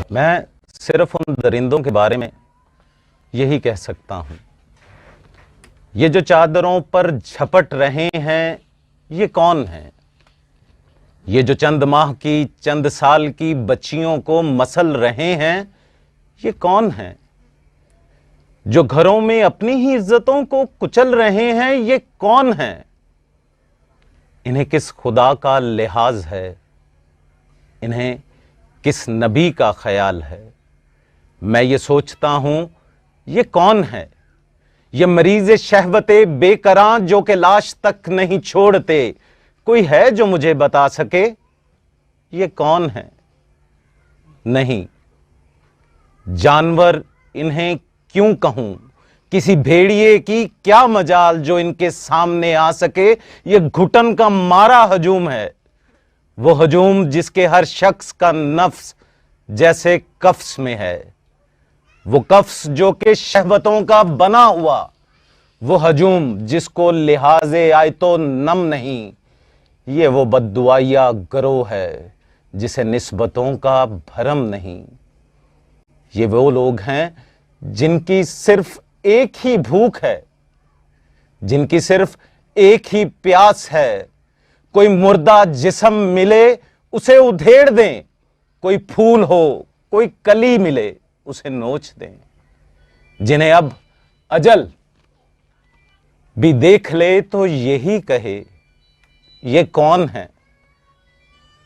मैं सिर्फ उन दरिंदों के बारे में यही कह सकता हूं, ये जो चादरों पर झपट रहे हैं ये कौन हैं? ये जो चंद माह की चंद साल की बच्चियों को मसल रहे हैं ये कौन हैं? जो घरों में अपनी ही इज्जतों को कुचल रहे हैं ये कौन हैं? इन्हें किस खुदा का लिहाज है? इन्हें किस नबी का ख्याल है? मैं ये सोचता हूं ये कौन है? ये मरीज शहवते बेकरां जो कि लाश तक नहीं छोड़ते, कोई है जो मुझे बता सके ये कौन है? नहीं, जानवर इन्हें क्यों कहूं? किसी भेड़िए की क्या मजाल जो इनके सामने आ सके? ये घुटन का मारा हजूम है, वो हजूम जिसके हर शख्स का नफ्स जैसे कफ्स में है, वो कफ्स जो कि शहवतों का बना हुआ, वो हजूम जिसको लिहाजे आए तो नम नहीं, ये वो बद्दुआया गरोह है जिसे निस्बतों का भरम नहीं। ये वो लोग हैं जिनकी सिर्फ एक ही भूख है, जिनकी सिर्फ एक ही प्यास है, कोई मुर्दा जिस्म मिले उसे उधेड़ दें, कोई फूल हो कोई कली मिले उसे नोच दें, जिन्हें अब अजल भी देख ले तो यही कहे ये कौन है?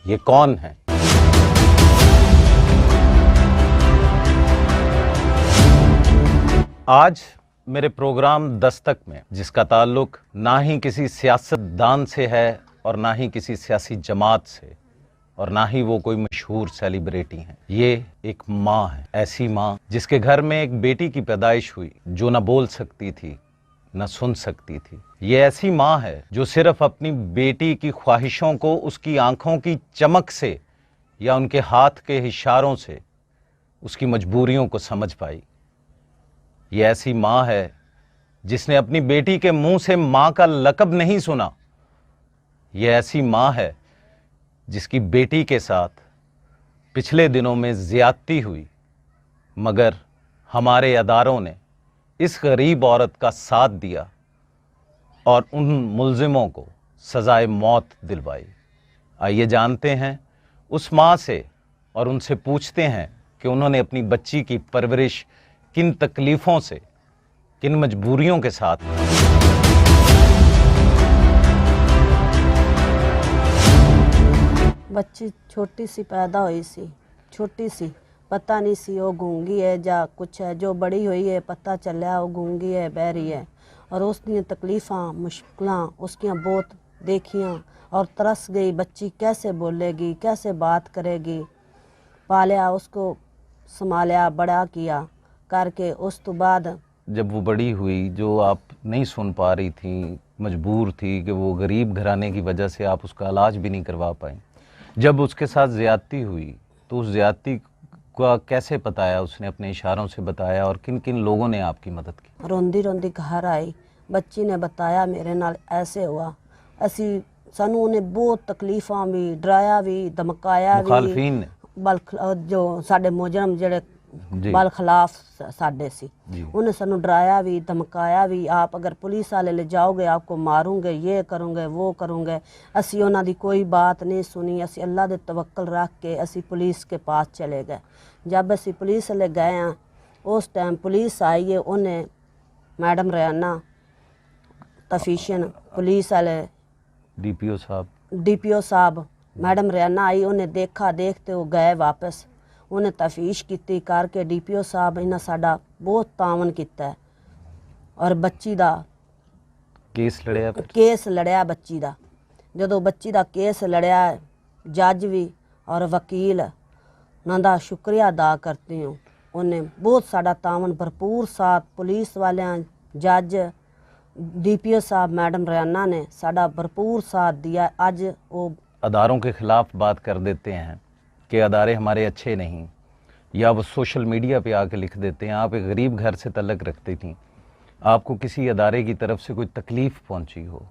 ये कौन है? आज मेरे प्रोग्राम दस्तक में, जिसका ताल्लुक ना ही किसी सियासतदान से है और ना ही किसी सियासी जमात से और ना ही वो कोई मशहूर सेलिब्रिटी हैं, ये एक माँ है, ऐसी माँ जिसके घर में एक बेटी की पैदाइश हुई जो ना बोल सकती थी न सुन सकती थी। ये ऐसी माँ है जो सिर्फ अपनी बेटी की ख्वाहिशों को उसकी आंखों की चमक से या उनके हाथ के इशारों से उसकी मजबूरियों को समझ पाई। ये ऐसी माँ है जिसने अपनी बेटी के मुंह से माँ का लक़ब नहीं सुना। ये ऐसी माँ है जिसकी बेटी के साथ पिछले दिनों में ज़्यादती हुई, मगर हमारे अदारों ने इस गरीब औरत का साथ दिया और उन मुल्ज़िमों को सज़ाए मौत दिलवाई। आइए जानते हैं उस माँ से और उनसे पूछते हैं कि उन्होंने अपनी बच्ची की परवरिश किन तकलीफ़ों से, किन मजबूरियों के साथ। बच्ची छोटी सी पैदा हुई सी, छोटी सी, पता नहीं सी वो गूंगी है या कुछ है। जो बड़ी हुई है पता चलिया वो गूंगी है, बहरी है। और उसकी तकलीफ़ां मुश्किलां उसकी बहुत देखियां और तरस गई। बच्ची कैसे बोलेगी, कैसे बात करेगी। पालिया, उसको संभालिया, बड़ा किया करके। उस तो बाद जब वो बड़ी हुई, जो आप नहीं सुन पा रही थी, मजबूर थी कि वो गरीब घराने की वजह से आप उसका इलाज भी नहीं करवा पाई, जब उसके साथ ज़्यादती हुई तो उस ज़्यादती का कैसे बताया उसने? अपने इशारों से बताया? और किन किन लोगों ने आपकी मदद की? रोंदी रोंदी घर आई, बच्ची ने बताया मेरे नाल ऐसे हुआ। असी सानू उन्हें बहुत तकलीफ़ां भी, डराया भी, धमकाया भी। मुखालफीन ने बल जो साडे मुजरम जेड़े बल खिलाफ साडे सी, उन्हें सानू डराया भी, धमकाया भी। आप अगर पुलिस वाले ले जाओगे आपको मारूंगे, ये करूँगे, वो करूँगे। असी उन्हां दी कोई बात नहीं सुनी। असी अल्लाह दे तवक्कल रख के असी पुलिस के पास चले गए। जब असी पुलिस ले गए हैं उस टाइम पुलिस आई है। उन्हें मैडम रयाना तफीशन पुलिस वाले डीपीओ साहब मैडम रयाना आई। उन्हें देखा, देखते वो गए वापस। उन्हें तफीश की करके डीपीओ साहब इन्हें साडा बहुत तावन किया है और बच्ची दा केस लड़िया। बच्ची दा जो बच्ची दा केस लड़िया, जज भी और वकील उन्हां दा शुक्रिया अदा करती हूँ। उन्हें बहुत साडा तावन भरपूर साथ पुलिस वालियां, जज, डीपीओ साहब मैडम रयाना ने साडा भरपूर साथ दिया। अज वो अदारों के ख़िलाफ़ बात कर देते हैं कि अदारे हमारे अच्छे नहीं, या वो सोशल मीडिया पे आके लिख देते हैं। आप एक गरीब घर से तल्लक रखती थी, आपको किसी अदारे की तरफ से कोई तकलीफ़ पहुंची हो?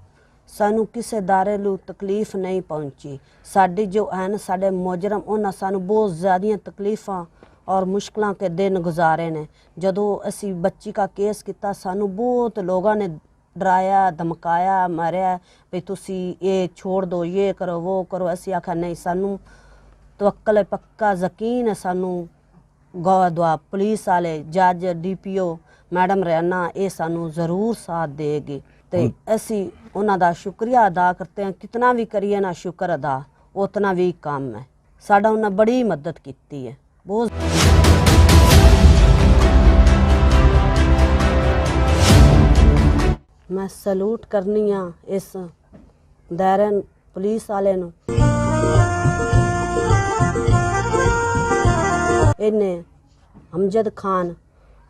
सानू किसी अदारे लू तकलीफ़ नहीं पहुंची। साडी जो है ना साडे मुजरम उन्हें सानू बहुत ज़्यादा तकलीफ़ां ਔਰ ਮੁਸ਼ਕਲਾਂ ਕੇ ਦਿਨ ਗੁਜ਼ਾਰੇ ਨੇ। ਜਦੋਂ ਅਸੀਂ ਬੱਚੀ ਦਾ ਕੇਸ ਕੀਤਾ ਸਾਨੂੰ ਬਹੁਤ ਲੋਕਾਂ ਨੇ ਡਰਾਇਆ, ਧਮਕਾਇਆ, ਮਾਰਿਆ ਵੀ ਤੁਸੀਂ ਇਹ ਛੋੜ ਦਿਓ, ਇਹ ਕਰੋ, ਉਹ ਕਰੋ। ਅਸੀਂ ਆਖਿਆ ਨਹੀਂ, ਸਾਨੂੰ ਤਵੱਕਲ ਹੈ, ਪੱਕਾ ਯਕੀਨ ਹੈ ਸਾਨੂੰ ਗੌਰਦੁਆ ਪੁਲਿਸ ਵਾਲੇ, ਜੱਜ, DPO ਮੈਡਮ ਰਹਿਣਾ ਇਹ ਸਾਨੂੰ ਜ਼ਰੂਰ ਸਾਥ ਦੇਗੀ। ਤੇ ਅਸੀਂ ਉਹਨਾਂ ਦਾ ਸ਼ੁਕਰੀਆ ਅਦਾ ਕਰਤੇ ਹਾਂ। ਕਿਤਨਾ ਵੀ ਕਰੀਏ ਨਾ ਸ਼ੁਕਰ ਅਦਾ ਉਤਨਾ ਵੀ ਕੰਮ ਹੈ। ਸਾਡਾ ਉਹਨਾਂ ਬੜੀ ਮਦਦ ਕੀਤੀ ਹੈ ਬਹੁਤ। ਮੈਂ ਸਲੂਟ ਕਰਨੀ ਆ ਇਸ ਦਾਇਰੇ ਪੁਲਿਸ ਵਾਲੇ ਨੂੰ। ਇਹਨੇ ਅਮਜਦ ਖਾਨ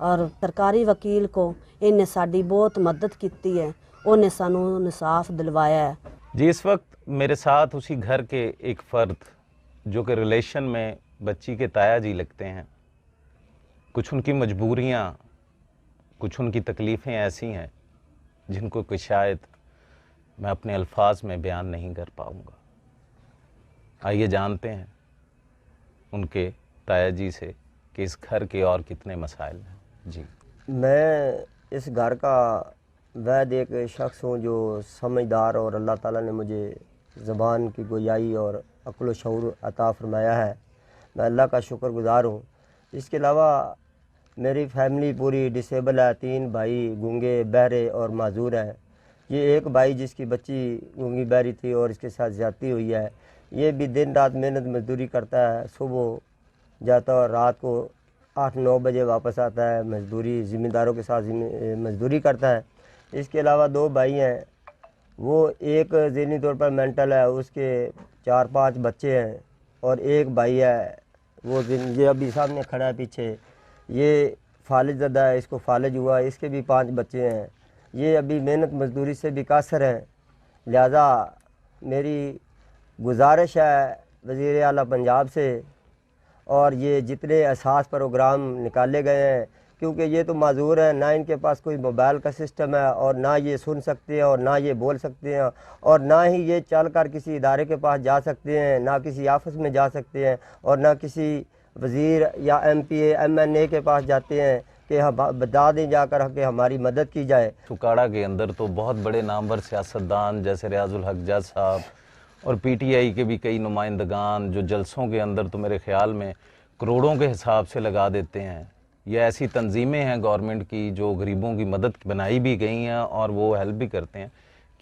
और सरकारी वकील को इन्हें साड़ी बहुत मदद की है, उन्हें सानू इंसाफ दिलवाया है। जी, इस वक्त मेरे साथ उसी घर के एक फ़र्द जो कि रिलेशन में बच्ची के ताया जी लगते हैं। कुछ उनकी मजबूरियाँ, कुछ उनकी तकलीफ़ें ऐसी हैं जिनको कि शायद मैं अपने अल्फाज में बयान नहीं कर पाऊँगा। आइए जानते हैं उनके ताया जी से कि इस घर के और कितने मसाइल हैं। जी, मैं इस घर का वैद एक शख्स हूँ जो समझदार, और अल्लाह ताला ने मुझे ज़बान की गोयाई और अक्ल व शऊर अता फरमाया है। मैं अल्लाह का शुक्रगुज़ार हूँ। इसके अलावा मेरी फैमिली पूरी डिसेबल है। 3 भाई गूंगे, बहरे और माजूर हैं। ये एक भाई जिसकी बच्ची गूंगी बहरी थी और इसके साथ ज़्यादती हुई है, ये भी दिन रात मेहनत मजदूरी करता है। सुबह जाता और रात को 8-9 बजे वापस आता है। मजदूरी ज़िम्मेदारों के साथ मजदूरी करता है। इसके अलावा 2 भाई हैं, वो एक ज़हनी तौर पर मेंटल है, उसके 4-5 बच्चे हैं, और एक भाई है वो ये अभी सामने खड़ा है पीछे, ये फालिज ज़दा है, इसको फालिज हुआ, इसके भी 5 बच्चे हैं। ये अभी मेहनत मजदूरी से भी कासर हैं। लिहाजा मेरी गुजारिश है वज़ीर आला पंजाब से, और ये जितने एहसास प्रोग्राम निकाले गए हैं, क्योंकि ये तो माजूर हैं, ना इनके पास कोई मोबाइल का सिस्टम है, और ना ये सुन सकते हैं, और ना ये बोल सकते हैं, और ना ही ये चल कर किसी इदारे के पास जा सकते हैं, ना किसी ऑफिस में जा सकते हैं, और ना किसी वज़ीर या MPA MNA के पास जाते हैं कि हम बता दें जाकर कि हमारी मदद की जाए। उकाड़ा के अंदर तो बहुत बड़े नामवर सियासतदान जैसे रियाजुल हक जज साहब और PTI के भी कई नुमाइंदगान जो जलसों के अंदर तो मेरे ख़्याल में करोड़ों के हिसाब से लगा देते हैं। ये ऐसी तंजीमें हैं गवर्नमेंट की जो गरीबों की मदद बनाई भी गई हैं और वो हेल्प भी करते हैं।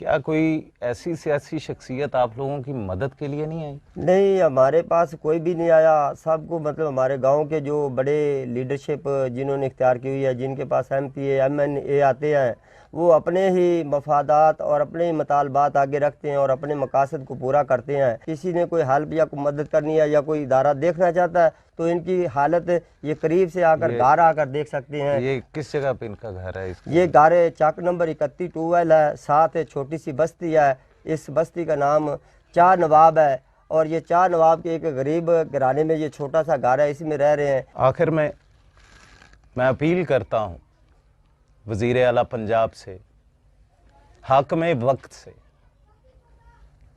क्या कोई ऐसी सियासी शख्सियत आप लोगों की मदद के लिए नहीं आई? नहीं, हमारे पास कोई भी नहीं आया। सबको मतलब हमारे गांव के जो बड़े लीडरशिप जिन्होंने इख्तियार की हुई है, जिनके पास MPA MNA आते हैं, वो अपने ही मफादात और अपने ही मतालबात आगे रखते हैं और अपने मकासद को पूरा करते हैं। किसी ने कोई हेल्प या कोई मदद करनी है या कोई इदारा देखना चाहता है तो इनकी हालत ये करीब से आकर घर आकर देख सकते हैं। ये किस जगह पे इनका घर है? ये घर है चाक नंबर 31 टूवेल है, साथ है छोटी सी बस्ती है। इस बस्ती का नाम चार नवाब है, और ये चार नवाब के एक गरीब घराने में ये छोटा सा घर है, इसमें रह रहे हैं। आखिर में मैं अपील करता हूँ वज़ीर आला पंजाब से, हाकिम वक्त से,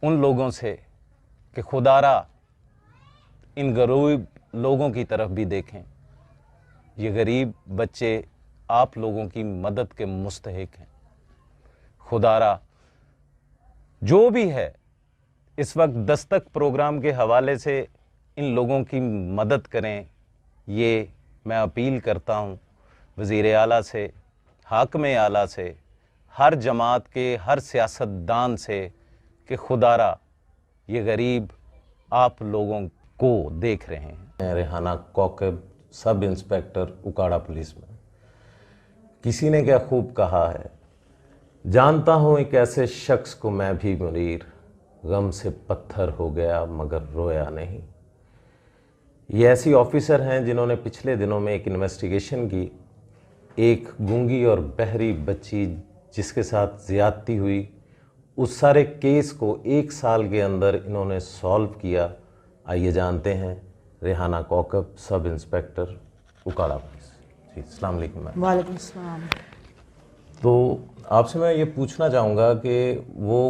उन लोगों से कि खुदारा इन गरीब लोगों की तरफ भी देखें। ये गरीब बच्चे आप लोगों की मदद के मुस्तहिक हैं। खुदारा जो भी है इस वक्त दस्तक प्रोग्राम के हवाले से इन लोगों की मदद करें, ये मैं अपील करता हूँ वज़ीर आला से, हाकिम आला से, हर जमात के हर सियासतदान से कि खुदारा ये गरीब आप लोगों को देख रहे हैं। रेहाना कौकब, सब इंस्पेक्टर उकाड़ा पुलिस में। किसी ने क्या खूब कहा है, जानता हूँ एक ऐसे शख्स को मैं भी मुनीर, गम से पत्थर हो गया मगर रोया नहीं। ये ऐसी ऑफिसर हैं जिन्होंने पिछले दिनों में एक इन्वेस्टिगेशन की। एक गूंगी और बहरी बच्ची जिसके साथ ज़्यादती हुई, उस सारे केस को 1 साल के अंदर इन्होंने सॉल्व किया। आइए जानते हैं रेहाना कौकब, सब इंस्पेक्टर उकाड़ा पुलिस। जी, अस्सलाम वालेकुम मैम। वालेकुम सलाम। तो आपसे मैं ये पूछना चाहूँगा कि वो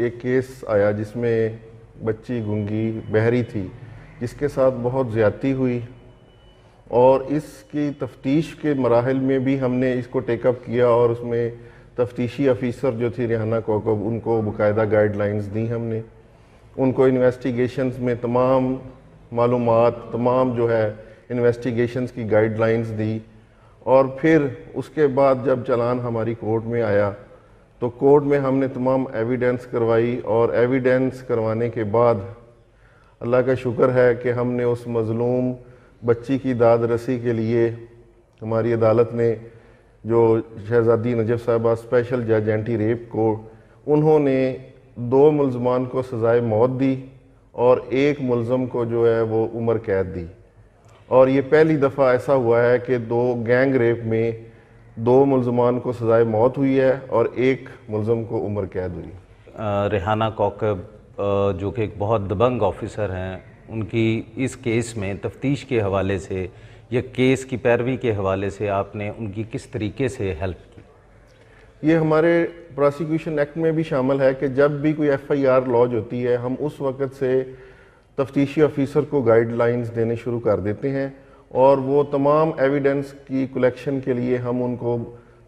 एक केस आया जिसमें बच्ची गूंगी बहरी थी जिसके साथ बहुत ज़्यादती हुई, और इसकी तफ्तीश के मराहल में भी हमने इसको टेकअप किया और उसमें तफ्तीशी अफीसर जो थी रेहाना कोकब, उनको बाकायदा गाइडलाइंस दी हमने, उनको इन्वेस्टिगेशंस में तमाम मालूमात, तमाम जो है इन्वेस्टिगेशंस की गाइडलाइंस दी। और फिर उसके बाद जब चालान हमारी कोर्ट में आया तो कोर्ट में हमने तमाम एविडेंस करवाई, और एविडेंस करवाने के बाद अल्लाह का शुक्र है कि हमने उस मज़लूम बच्ची की दाद रसी के लिए हमारी अदालत ने जो शहजादी नजफ़ साहिबा स्पेशल जज एंटी रेप को, उन्होंने 2 मुलज़मान को सज़ाए मौत दी और 1 मुलज़म को जो है वो उम्र कैद दी। और ये पहली दफ़ा ऐसा हुआ है कि 2 गैंग रेप में 2 मुलज़मान को सज़ाए मौत हुई है और 1 मुलज़म को उम्र कैद हुई। रेहाना कोकब जो कि एक बहुत दबंग ऑफिसर हैं, उनकी इस केस में तफ्तीश के हवाले से या केस की पैरवी के हवाले से आपने उनकी किस तरीके से हेल्प की? ये हमारे प्रोसिक्यूशन एक्ट में भी शामिल है कि जब भी कोई FIR लॉज होती है हम उस वक़्त से तफ्तीशी ऑफिसर को गाइडलाइंस देने शुरू कर देते हैं, और वो तमाम एविडेंस की कलेक्शन के लिए हम उनको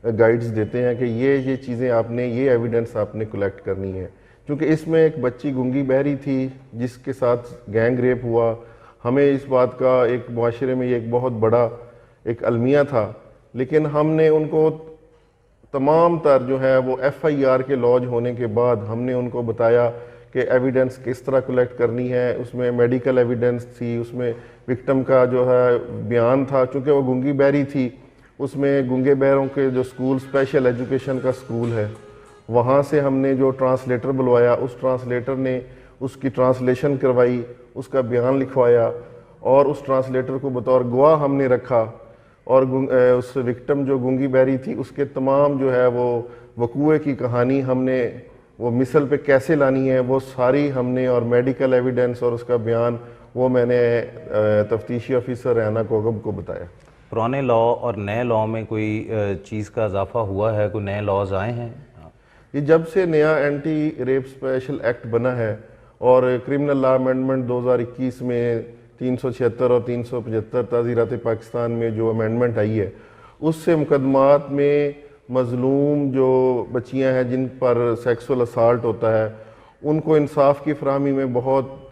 गाइड्स देते हैं कि ये चीज़ें आपने, ये एविडेंस आपने कलेक्ट करनी है। क्योंकि इसमें एक बच्ची गूंगी बहरी थी जिसके साथ गैंग रेप हुआ, हमें इस बात का एक मुआशरे में ये एक बहुत बड़ा एक अलमिया था, लेकिन हमने उनको तमाम तर जो है वो FIR के लॉज होने के बाद हमने उनको बताया कि एविडेंस किस तरह कलेक्ट करनी है। उसमें मेडिकल एविडेंस थी, उसमें विक्टिम का जो है बयान था, चूँकि वो गूंगी बहरी थी, उसमें गूंगे बहरों के जो स्कूल स्पेशल एजुकेशन का स्कूल है, वहाँ से हमने जो ट्रांसलेटर बुलवाया, उस ट्रांसलेटर ने उसकी ट्रांसलेशन करवाई, उसका बयान लिखवाया, और उस ट्रांसलेटर को बतौर गवाह हमने रखा, और उस विक्टिम जो गूंगी बहरी थी उसके तमाम जो है वो वकूए की कहानी हमने वो मिसल पे कैसे लानी है वो सारी हमने, और मेडिकल एविडेंस और उसका बयान वो मैंने तफ्तीशी ऑफिसर रेहाना कोकब को बताया। पुराने लॉ और नए लॉ में कोई चीज़ का इजाफा हुआ है? कोई नए लॉज आए हैं? ये जब से नया एंटी रेप स्पेशल एक्ट बना है और क्रिमिनल लॉ अमेंडमेंट 2021 में 376 और 375 ताज़ीरात पाकिस्तान में जो अमेंडमेंट आई है, उससे मुकदमात में मज़लूम जो बच्चियां हैं जिन पर सेक्सुअल असाल्ट होता है, उनको इंसाफ की फराहमी में बहुत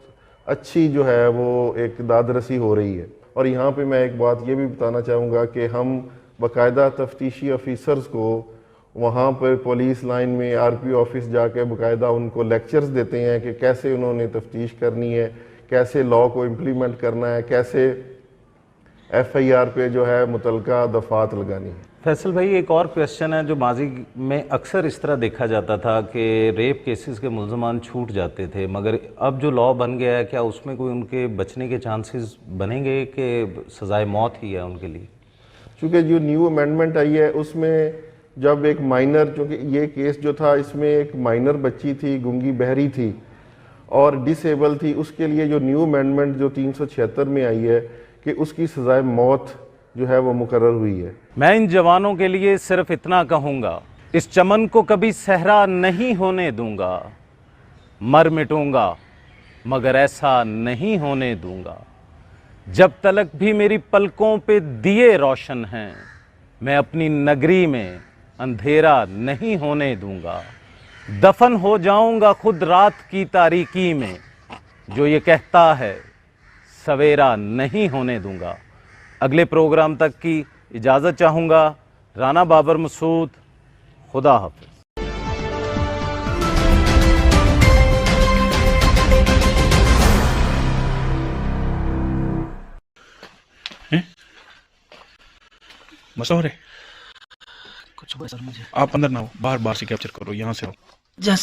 अच्छी जो है वो एक दादरसी हो रही है। और यहाँ पे मैं एक बात ये भी बताना चाहूँगा कि हम बाकायदा तफ्तीशी ऑफिसर्स को वहाँ पर पुलिस लाइन में RPO ऑफिस जाके बाकायदा उनको लेक्चर्स देते हैं कि कैसे उन्होंने तफ्तीश करनी है, कैसे लॉ को इम्प्लीमेंट करना है, कैसे FIR पे जो है मुतलका दफात लगानी है। फैसल भाई, एक और क्वेश्चन है जो माजी में अक्सर इस तरह देखा जाता था कि रेप केसेस के मुल्ज़मान छूट जाते थे, मगर अब जो लॉ बन गया है क्या उसमें कोई उनके बचने के चांसेस बनेंगे कि सज़ाए मौत ही है उनके लिए? चूँकि जो न्यू अमेंडमेंट आई है उसमें जब एक माइनर, चूँकि ये केस जो था इसमें एक माइनर बच्ची थी, गूंगी बहरी थी और डिसेबल थी, उसके लिए जो न्यू अमेंडमेंट जो 376 में आई है कि उसकी सज़ाए मौत जो है वो मुकर्रर हुई है। मैं इन जवानों के लिए सिर्फ इतना कहूँगा, इस चमन को कभी सहरा नहीं होने दूंगा, मर मिटूंगा मगर ऐसा नहीं होने दूंगा। जब तलक भी मेरी पलकों पे दिए रोशन हैं, मैं अपनी नगरी में अंधेरा नहीं होने दूंगा। दफन हो जाऊंगा खुद रात की तारीकी में, जो ये कहता है सवेरा नहीं होने दूंगा। अगले प्रोग्राम तक की इजाज़त चाहूँगा। राना बाबर मसूद, खुदा हाफिज़। मसला हो रहा है कुछ? सर मुझे आप अंदर ना हो, बाहर से कैप्चर करो, यहाँ से आओ। जैसे